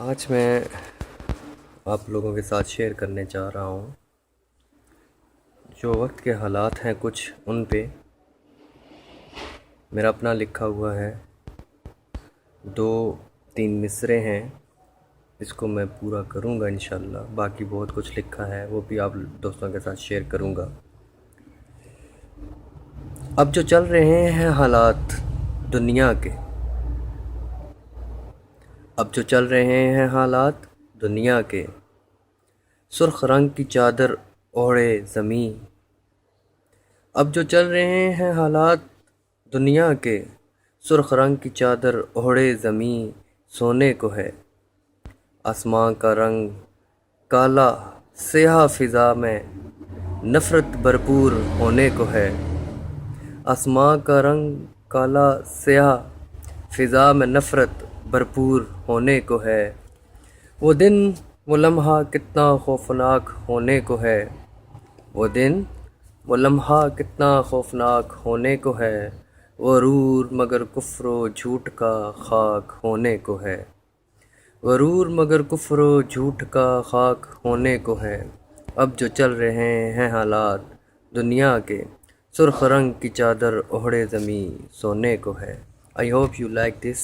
آج میں آپ لوگوں کے ساتھ شیئر کرنے جا رہا ہوں جو وقت کے حالات ہیں کچھ ان پہ میرا اپنا لکھا ہوا ہے 2-3 مصرے ہیں. اس کو میں پورا کروں گا انشاءاللہ. باقی بہت کچھ لکھا ہے وہ بھی آپ دوستوں کے ساتھ شیئر کروں گا. اب جو چل رہے ہیں حالات دنیا کے، اب جو چل رہے ہیں حالات دنیا کے، سرخ رنگ کی چادر اوڑھے زمیں. اب جو چل رہے ہیں حالات دنیا کے، سرخ رنگ کی چادر اوڑھے زمیں. سونے کو ہے آسماں کا رنگ کالا، سیاہ فضا میں نفرت بھرپور ہونے کو ہے. آسماں کا رنگ کالا، سیاہ فضا میں نفرت بھرپور ہونے کو ہے. وہ دن وہ لمحہ کتنا خوفناک ہونے کو ہے. وہ دن وہ لمحہ کتنا خوفناک ہونے کو ہے. غرور مگر کفر و جھوٹ کا خاک ہونے کو ہے. غرور مگر کفر و جھوٹ کا خاک ہونے کو ہے. اب جو چل رہے ہیں حالات دنیا کے، سرخ رنگ کی چادر اوڑھے زمیں. سونے کو ہے. I hope you like this.